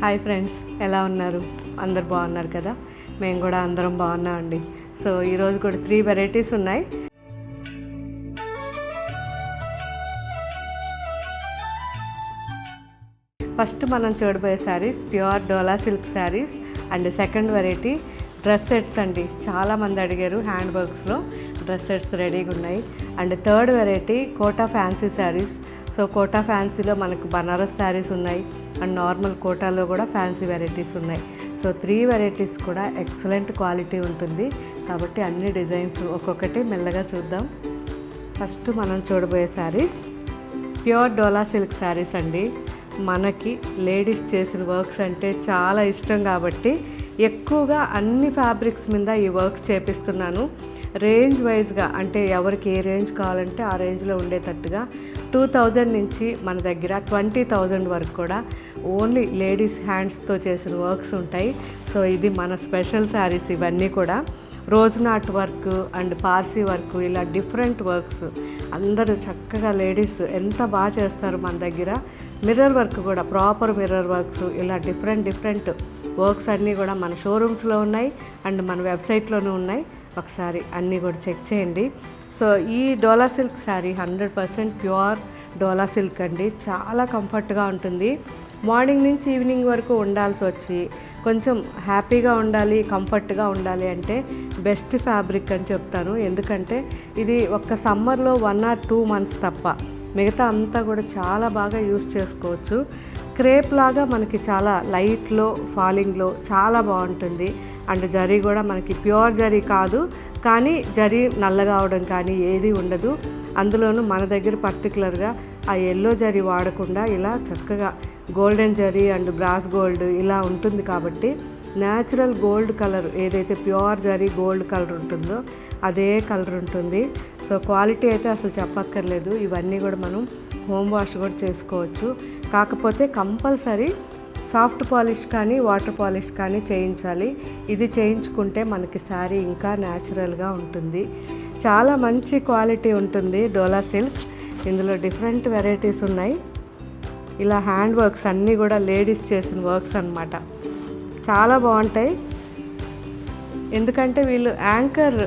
Hi friends, ఎలా ఉన్నారు? అందరు బాగున్నారు కదా? మేము కూడా అందరం బాగున్నామండి. సో ఈరోజు కూడా 3 వెరైటీస్ ఉన్నాయి. ఫస్ట్ మనం చూడబోయే sarees pure Dola silk sarees and second variety dress sets అండి. చాలామంది అడిగారు, హ్యాండ్ వర్క్స్లో డ్రెస్ సెట్స్ రెడీగా ఉన్నాయి. And third variety Kota fancy sarees. So Kota ఫ్యాన్సీలో మనకు బనారస్ శారీస్ ఉన్నాయి అండ్ నార్మల్ కోటాలో కూడా ఫ్యాన్సీ వెరైటీస్ ఉన్నాయి. సో 3 వెరైటీస్ కూడా ఎక్సలెంట్ క్వాలిటీ ఉంటుంది కాబట్టి అన్ని డిజైన్స్ ఒక్కొక్కటి మెల్లగా చూద్దాం. ఫస్ట్ మనం చూడబోయే శారీస్ ప్యూర్ డోలా సిల్క్ శారీస్ అండి. మనకి లేడీస్ చేసిన వర్క్స్ అంటే చాలా ఇష్టం కాబట్టి ఎక్కువగా అన్ని ఫ్యాబ్రిక్స్ మీద ఈ వర్క్స్ చేపిస్తున్నాను. రేంజ్ వైజ్గా అంటే ఎవరికి ఏ రేంజ్ కావాలంటే ఆ రేంజ్లో ఉండేటట్టుగా 2000 నుంచి మన దగ్గర 20,000 వరకు కూడా ఓన్లీ లేడీస్ హ్యాండ్స్తో చేసిన వర్క్స్ ఉంటాయి. సో ఇది మన స్పెషల్ శారీస్. ఇవన్నీ కూడా rose not work and Parsi work, ఇలా డిఫరెంట్ వర్క్స్ అందరూ చక్కగా లేడీస్ ఎంత బాగా చేస్తారు మన దగ్గర. మిర్రర్ వర్క్ కూడా, ప్రాపర్ మిర్రర్ వర్క్స్, ఇలా డిఫరెంట్ వర్క్స్ అన్నీ కూడా మన షోరూమ్స్లో ఉన్నాయి అండ్ మన వెబ్సైట్లోనూ ఉన్నాయి. ఒకసారి అన్నీ కూడా చెక్ చేయండి. సో ఈ డోలా silk sari 100% pure Dola silk అండి. చాలా కంఫర్ట్గా ఉంటుంది. మార్నింగ్ నుంచి ఈవినింగ్ వరకు ఉండాల్సి వచ్చి కొంచెం హ్యాపీగా ఉండాలి, కంఫర్ట్గా ఉండాలి అంటే బెస్ట్ ఫ్యాబ్రిక్ అని చెప్తాను. ఎందుకంటే ఇది ఒక్క సమ్మర్లో 1 or 2 months తప్ప మిగతా అంతా కూడా చాలా బాగా యూస్ చేసుకోవచ్చు. క్రేప్ లాగా మనకి చాలా లైట్లో ఫాలింగ్లో చాలా బాగుంటుంది. అండ్ జరీ కూడా మనకి ప్యూర్ జరీ కాదు, కానీ జరీ నల్లగా అవడం కానీ ఏది ఉండదు. అందులోనూ మన దగ్గర పర్టికులర్గా ఆ ఎల్లో జరీ వాడకుండా ఇలా చక్కగా golden zari and brass gold ఇలా ఉంటుంది కాబట్టి న్యాచురల్ గోల్డ్ కలర్ ఏదైతే ప్యూర్ జరీ గోల్డ్ కలర్ ఉంటుందో అదే కలర్ ఉంటుంది. సో క్వాలిటీ అయితే అసలు చెప్పక్కర్లేదు. ఇవన్నీ కూడా మనం హోమ్ వాష్ కూడా చేసుకోవచ్చు. కాకపోతే కంపల్సరీ సాఫ్ట్ పాలిష్ కానీ వాటర్ పాలిష్ కానీ చేయించాలి. ఇది చేయించుకుంటే మనకి శారీ ఇంకా న్యాచురల్గా ఉంటుంది. చాలా మంచి క్వాలిటీ ఉంటుంది డోలా సిల్క్. ఇందులో డిఫరెంట్ వెరైటీస్ ఉన్నాయి. ఇలా హ్యాండ్ వర్క్స్ అన్నీ కూడా లేడీస్ చేసిన వర్క్స్ అన్నమాట. చాలా బాగుంటాయి. ఎందుకంటే వీళ్ళు యాంకర్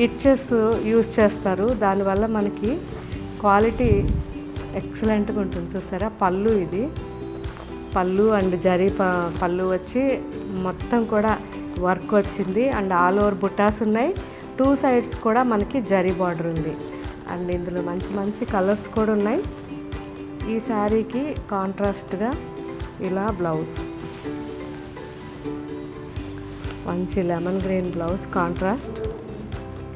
ఇచ్చెస్ యూజ్ చేస్తారు. దానివల్ల మనకి క్వాలిటీ ఎక్సలెంట్గా ఉంటుంది. చూసారా, పళ్ళు ఇది పళ్ళు అండ్ జరీ పళ్ళు వచ్చి మొత్తం కూడా వర్క్ వచ్చింది అండ్ ఆల్ ఓవర్ బుట్టాస్ ఉన్నాయి. 2 sides కూడా మనకి జరీ బార్డర్ ఉంది. అండ్ ఇందులో మంచి కలర్స్ కూడా ఉన్నాయి. ఈ శారీకి కాంట్రాస్ట్గా ఇలా బ్లౌజ్, మంచి లెమన్ గ్రీన్ బ్లౌజ్ కాంట్రాస్ట్.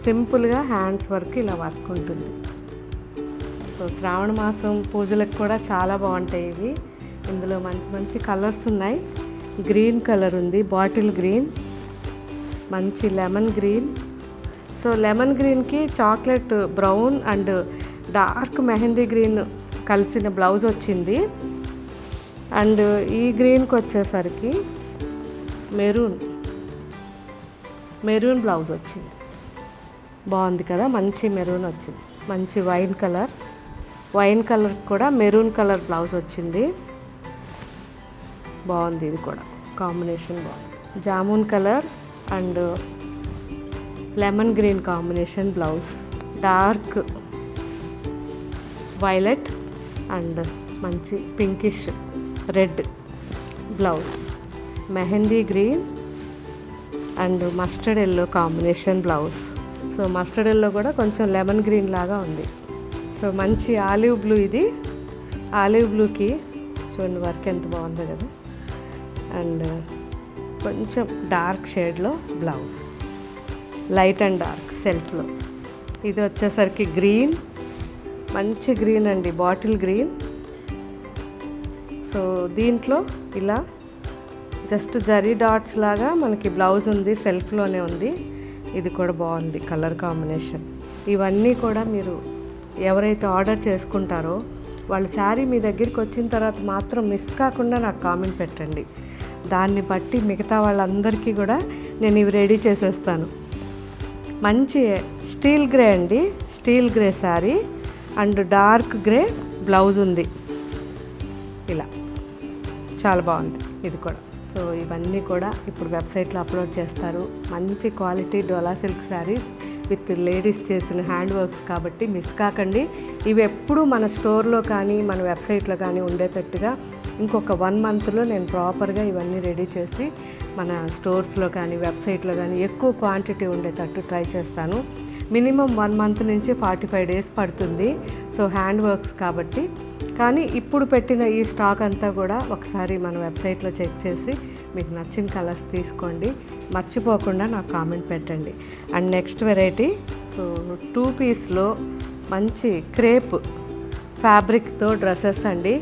సింపుల్గా హ్యాండ్స్ వర్క్ ఇలా వర్క్ ఉంటుంది. సో శ్రావణ మాసం పూజలకు కూడా చాలా బాగుంటాయి ఇవి. ఇందులో మంచి కలర్స్ ఉన్నాయి. గ్రీన్ కలర్ ఉంది, బాటిల్ గ్రీన్, మంచి లెమన్ గ్రీన్. సో లెమన్ గ్రీన్కి chocolate brown and dark mehndi green కలిసిన బ్లౌజ్ వచ్చింది. అండ్ ఈ గ్రీన్కి వచ్చేసరికి మెరూన్ బ్లౌజ్ వచ్చింది. బాగుంది కదా, మంచి మెరూన్ వచ్చింది. మంచి వైన్ కలర్ కూడా మెరూన్ కలర్ బ్లౌజ్ వచ్చింది. బాగుంది. ఇది కూడా కాంబినేషన్ బాగుంది. Jamun colour and lemon green combination blouse, dark violet and మంచి pinkish red blouse, mehndi green and mustard yellow combination blouse. So mustard yellow కూడా కొంచెం లెమన్ గ్రీన్ లాగా ఉంది. సో మంచి ఆలివ్ బ్లూ, ఇది ఆలివ్ బ్లూకి చూడండి వర్క్ ఎంత బాగుందో కదా. అండ్ కొంచెం డార్క్ షేడ్లో బ్లౌజ్, లైట్ అండ్ డార్క్ సెల్ఫ్లో. ఇది వచ్చేసరికి గ్రీన్, మంచి గ్రీన్ అండి, బాటిల్ గ్రీన్. సో దీంట్లో ఇలా జస్ట్ జరీ డాట్స్ లాగా మనకి బ్లౌజ్ ఉంది, సెల్ఫ్లోనే ఉంది. ఇది కూడా బాగుంది కలర్ కాంబినేషన్. ఇవన్నీ కూడా మీరు ఎవరైతే ఆర్డర్ చేసుకుంటారో వాళ్ళ శారీ మీ దగ్గరికి వచ్చిన తర్వాత మాత్రం మిస్ కాకుండా నాకు కామెంట్ పెట్టండి. దాన్ని బట్టి మిగతా వాళ్ళందరికీ కూడా నేను ఇవి రెడీ చేసేస్తాను. మంచి స్టీల్ గ్రే అండి, steel grey sari and dark grey blouse ఉంది. ఇలా చాలా బాగుంది. ఇది కూడా. సో ఇవన్నీ కూడా ఇప్పుడు వెబ్సైట్లో అప్లోడ్ చేస్తారు. మంచి quality dola silk saris with ladies చేసిన హ్యాండ్ వర్క్స్ కాబట్టి మిస్ కాకండి. ఇవి ఎప్పుడు మన స్టోర్లో కానీ మన వెబ్సైట్లో కానీ ఉండేటట్టుగా ఇంకొక 1 మంత్లో నేను ప్రాపర్గా ఇవన్నీ రెడీ చేసి మన స్టోర్స్లో కానీ వెబ్సైట్లో కానీ ఎక్కువ క్వాంటిటీ ఉండేటట్టు ట్రై చేస్తాను. మినిమం 1 మంత్ నుంచి 45 డేస్ పడుతుంది. సో హ్యాండ్ వర్క్స్ కాబట్టి. కానీ ఇప్పుడు పెట్టిన ఈ స్టాక్ అంతా కూడా ఒకసారి మన వెబ్సైట్లో చెక్ చేసి మీకు నచ్చిన కలర్స్ తీసుకోండి. మర్చిపోకుండా నాకు కామెంట్ పెట్టండి. అండ్ నెక్స్ట్ వెరైటీ, సో 2 పీస్లో మంచి క్రేప్ ఫ్యాబ్రిక్తో డ్రెస్సెస్ అండి.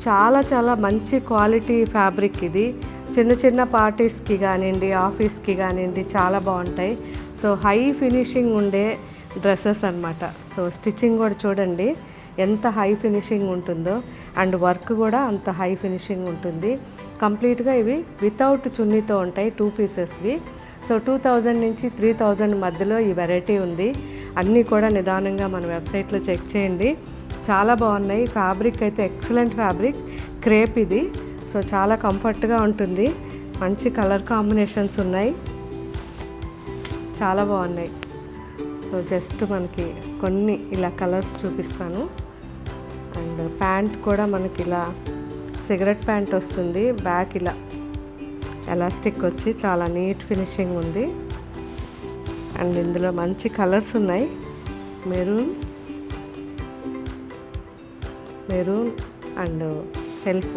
చాలా చాలా మంచి క్వాలిటీ ఫ్యాబ్రిక్ ఇది. చిన్న చిన్న పార్టీస్కి కానివ్వండి, ఆఫీస్కి కానివ్వండి చాలా బాగుంటాయి. సో హై ఫినిషింగ్ ఉండే డ్రెస్సెస్ అన్నమాట. సో స్టిచ్చింగ్ కూడా చూడండి ఎంత హై ఫినిషింగ్ ఉంటుందో, అండ్ వర్క్ కూడా అంత హై ఫినిషింగ్ ఉంటుంది. కంప్లీట్గా ఇవి వితౌట్ చున్నీతో ఉంటాయి 2 పీసెస్వి. సో 2000 నుంచి 3000 మధ్యలో ఈ వెరైటీ ఉంది. అన్నీ కూడా నిదానంగా మన వెబ్సైట్లో చెక్ చేయండి. చాలా బాగున్నాయి. ఫ్యాబ్రిక్ అయితే ఎక్సలెంట్ ఫ్యాబ్రిక్, క్రేప్ ఇది. సో చాలా కంఫర్ట్గా ఉంటుంది. మంచి కలర్ కాంబినేషన్స్ ఉన్నాయి, చాలా బాగున్నాయి. సో జస్ట్ మనకి కొన్ని ఇలా కలర్స్ చూపిస్తాను. అండ్ ప్యాంట్ కూడా మనకి ఇలా సిగరెట్ ప్యాంట్ వస్తుంది. బ్యాక్ ఇలా ఎలాస్టిక్ వచ్చి చాలా నీట్ ఫినిషింగ్ ఉంది. అండ్ ఇందులో మంచి కలర్స్ ఉన్నాయి. మెరూన్ అండ్ సెల్ఫ్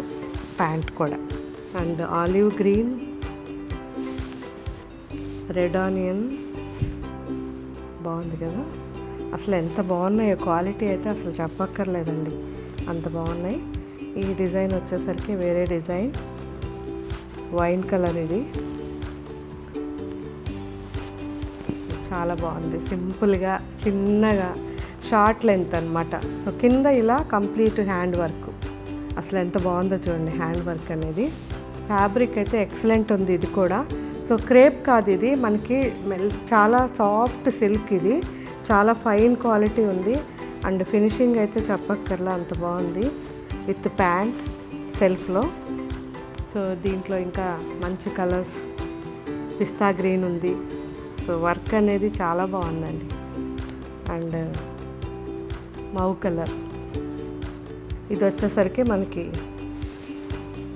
ప్యాంట్ కూడా, and olive green, red onion. బాగుంది కదా, అసలు ఎంత బాగున్నాయో. క్వాలిటీ అయితే అసలు చెప్పక్కర్లేదండి, అంత బాగున్నాయి. ఈ డిజైన్ వచ్చేసరికి వేరే డిజైన్, వైన్ కలర్ ఇది. చాలా బాగుంది. సింపుల్గా చిన్నగా షార్ట్ లెంత్ అనమాట. సో కింద ఇలా కంప్లీట్ హ్యాండ్ వర్క్. అసలు ఎంత బాగుందో చూడండి హ్యాండ్ వర్క్ అనేది. ఫ్యాబ్రిక్ అయితే ఎక్సలెంట్ ఉంది ఇది కూడా. సో క్రేప్ కాదు ఇది, మనకి చాలా సాఫ్ట్ సిల్క్ ఇది. చాలా ఫైన్ క్వాలిటీ ఉంది. అండ్ ఫినిషింగ్ అయితే చెప్పక్కర్లా, అంత బాగుంది. విత్ ప్యాంట్ సెల్ఫ్లో. సో దీంట్లో ఇంకా మంచి కలర్స్, పిస్తా గ్రీన్ ఉంది. సో వర్క్ అనేది చాలా బాగుందండి. అండ్ మౌ కలర్, ఇది వచ్చేసరికి మనకి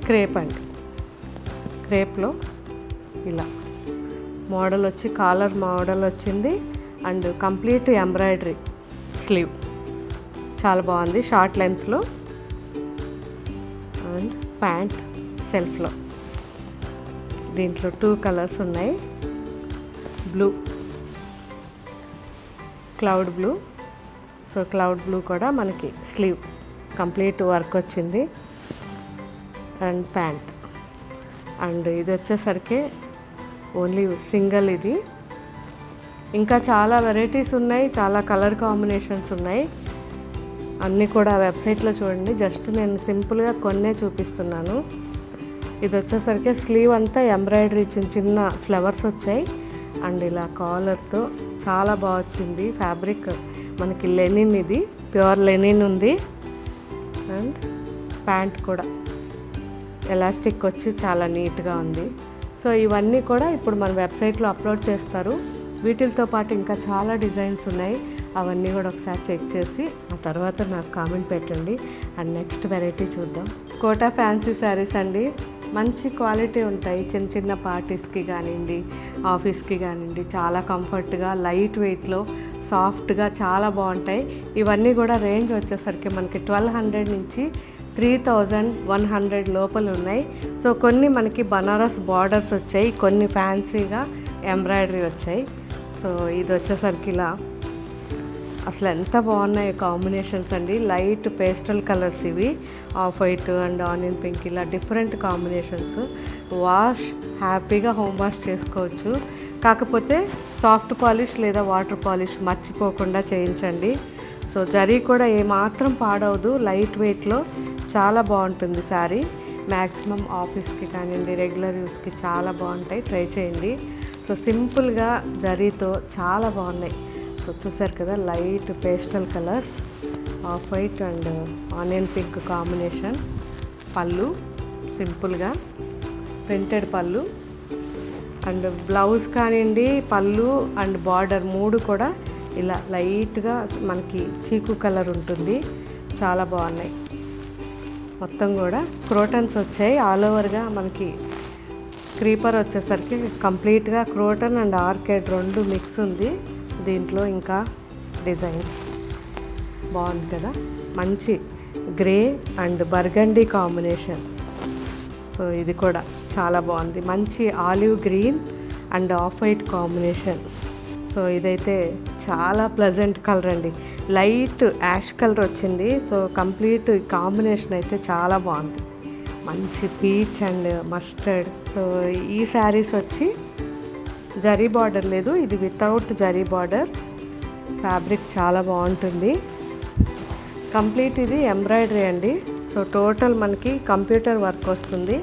క్రేప్ అండి. క్రేప్లో ఇలా మోడల్ వచ్చి కాలర్ మోడల్ వచ్చింది. అండ్ కంప్లీట్ ఎంబ్రాయిడరీ స్లీవ్, చాలా బాగుంది. షార్ట్ లెంత్లో. అండ్ ప్యాంట్ సెల్ఫ్లో. దీంట్లో 2 కలర్స్ ఉన్నాయి, blue, cloud blue. So cloud blue కూడా మనకి స్లీవ్ కంప్లీట్ వర్క్ వచ్చింది. And pant. అండ్ ఇది వచ్చేసరికి ఓన్లీ సింగిల్ ఇది. ఇంకా చాలా వెరైటీస్ ఉన్నాయి, చాలా కలర్ కాంబినేషన్స్ ఉన్నాయి. అన్నీ కూడా వెబ్సైట్లో చూడండి. జస్ట్ నేను సింపుల్గా కొన్నే చూపిస్తున్నాను. ఇది వచ్చేసరికి స్లీవ్ అంతా ఎంబ్రాయిడరీ చిన్న చిన్న ఫ్లవర్స్ వచ్చాయి. అండ్ ఇలా కాలర్తో చాలా బాగా వచ్చింది. ఫ్యాబ్రిక్ మనకి లెనిన్, ఇది ప్యూర్ లెనిన్ ఉంది. అండ్ ప్యాంట్ కూడా ఎలాస్టిక్ వచ్చి చాలా నీట్గా ఉంది. సో ఇవన్నీ కూడా ఇప్పుడు మన వెబ్సైట్లో అప్లోడ్ చేస్తారు. వీటితో పాటు ఇంకా చాలా డిజైన్స్ ఉన్నాయి. అవన్నీ కూడా ఒకసారి చెక్ చేసి ఆ తర్వాత నాకు కామెంట్ పెట్టండి. అండ్ నెక్స్ట్ వెరైటీ చూద్దాం. కోటా ఫ్యాన్సీ శారీస్ అండి. మంచి క్వాలిటీ ఉంటాయి. చిన్న చిన్న పార్టీస్కి కానివ్వండి, ఆఫీస్కి కానివ్వండి, చాలా కంఫర్ట్గా లైట్ వెయిట్లో సాఫ్ట్గా చాలా బాగుంటాయి. ఇవన్నీ కూడా రేంజ్ వచ్చేసరికి మనకి 1200 నుంచి 3100 లోపల ఉన్నాయి. సో కొన్ని మనకి బనారస్ బార్డర్స్ వచ్చాయి, కొన్ని ఫ్యాన్సీగా ఎంబ్రాయిడరీ వచ్చాయి. సో ఇది వచ్చేసరికి ఇలా అసలు ఎంత బాగున్నాయి కాంబినేషన్స్ అండి. లైట్ పేస్టల్ కలర్స్ ఇవి, off white and onion pink, ఇలా డిఫరెంట్ కాంబినేషన్స్. వాష్ హ్యాపీగా హోమ్ వాష్ చేసుకోవచ్చు. కాకపోతే సాఫ్ట్ పాలిష్ లేదా వాటర్ పాలిష్ మర్చిపోకుండా చేయించండి. సో జరీ కూడా ఏమాత్రం పాడవదు, లైట్ వెయిట్లో చాలా బాగుంటుంది శారీ. మ్యాక్సిమం ఆఫీస్కి కానివ్వండి, రెగ్యులర్ యూస్కి చాలా బాగుంటాయి, ట్రై చేయండి. సో సింపుల్గా జరీతో చాలా బాగున్నాయి. సో చూసారు కదా, light pastel colours, off white and onion pink combination. పళ్ళు సింపుల్గా ప్రింటెడ్ పళ్ళు అండ్ బ్లౌజ్ కానివ్వండి, పళ్ళు అండ్ బార్డర్ 3 కూడా ఇలా లైట్గా మనకి చీకు కలర్ ఉంటుంది. చాలా బాగున్నాయి. మొత్తం కూడా క్రోటన్స్ వచ్చాయి. ఆల్ ఓవర్గా మనకి క్రీపర్ వచ్చేసరికి కంప్లీట్గా క్రోటన్ అండ్ ఆర్కేడ్ 2 మిక్స్ ఉంది దీంట్లో. ఇంకా డిజైన్స్ బాగుంది కదా, మంచి grey and burgundy combination. So ఇది కూడా చాలా బాగుంది. మంచి olive green and off white combination. So ఇదైతే చాలా ప్లెజెంట్ కలర్ అండి. లైట్ యాష్ కలర్ వచ్చింది. సో కంప్లీట్ కాంబినేషన్ అయితే చాలా బాగుంది. మంచి పీచ్ అండ్ మస్టర్డ్. సో ఈ శారీస్ వచ్చి జరీ బార్డర్ లేదు, ఇది వితౌట్ జరీ బార్డర్. ఫ్యాబ్రిక్ చాలా బాగుంటుంది. కంప్లీట్ ఇది ఎంబ్రాయిడరీ అండి. సో టోటల్ మనకి కంప్యూటర్ వర్క్ వస్తుంది.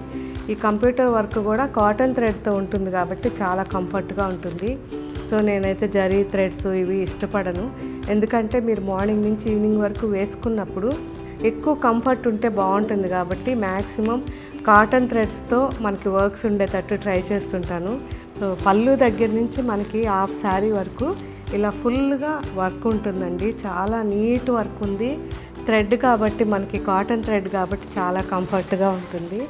ఈ కంప్యూటర్ వర్క్ కూడా కాటన్ థ్రెడ్తో ఉంటుంది కాబట్టి చాలా కంఫర్ట్గా ఉంటుంది. సో నేనైతే జరీ థ్రెడ్స్ ఇవి ఇష్టపడను, ఎందుకంటే మీరు మార్నింగ్ నుంచి ఈవినింగ్ వరకు వేసుకున్నప్పుడు ఎక్కువ కంఫర్ట్ ఉంటే బాగుంటుంది కాబట్టి మ్యాక్సిమం కాటన్ థ్రెడ్స్తో మనకి వర్క్స్ ఉండేటట్టు ట్రై చేస్తుంటాను. సో పళ్ళు దగ్గర నుంచి మనకి హాఫ్ శారీ వరకు ఇలా ఫుల్గా వర్క్ ఉంటుందండి. చాలా నీట్ వర్క్ ఉంది. థ్రెడ్ కాబట్టి మనకి కాటన్ థ్రెడ్ కాబట్టి చాలా కంఫర్ట్గా ఉంటుంది.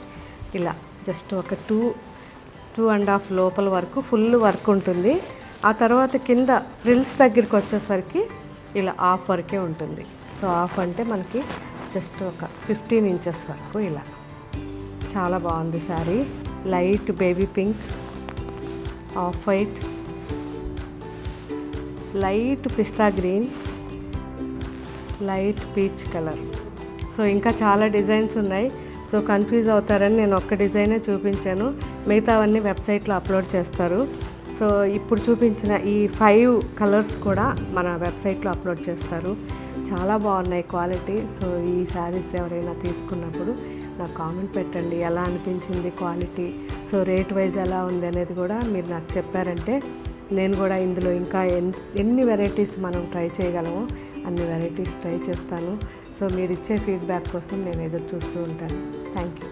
ఇలా జస్ట్ ఒక 2.5 లోపల వరకు ఫుల్ వర్క్ ఉంటుంది. ఆ తర్వాత కింద ఫ్రిల్స్ దగ్గరికి వచ్చేసరికి ఇలా హాఫ్ వరకే ఉంటుంది. సో హాఫ్ అంటే మనకి జస్ట్ ఒక 15 ఇంచెస్ వరకు. ఇలా చాలా బాగుంది saree. Light baby pink, off white, light pista green, light peach colour. So ఇంకా చాలా డిజైన్స్ ఉన్నాయి. సో కన్ఫ్యూజ్ అవుతారని నేను ఒక్క డిజైనే చూపించాను, మిగతావన్నీ వెబ్సైట్లో అప్లోడ్ చేస్తారు. సో ఇప్పుడు చూపించిన ఈ 5 కలర్స్ కూడా మన వెబ్సైట్లో అప్లోడ్ చేస్తారు. చాలా బాగున్నాయి క్వాలిటీ. సో ఈ శారీస్ ఎవరైనా తీసుకున్నప్పుడు నాకు కామెంట్ పెట్టండి, ఎలా అనిపించింది క్వాలిటీ, సో రేట్ వైజ్ ఎలా ఉంది అనేది కూడా మీరు నాకు చెప్పారంటే నేను కూడా ఇందులో ఇంకా ఎన్ని వెరైటీస్ మనం ట్రై చేయగలమో అన్ని వెరైటీస్ ట్రై చేస్తాను. సో మీరు ఇచ్చే ఫీడ్బ్యాక్ కోసం నేను ఎదురు చూస్తూ ఉంటాను. Thank you.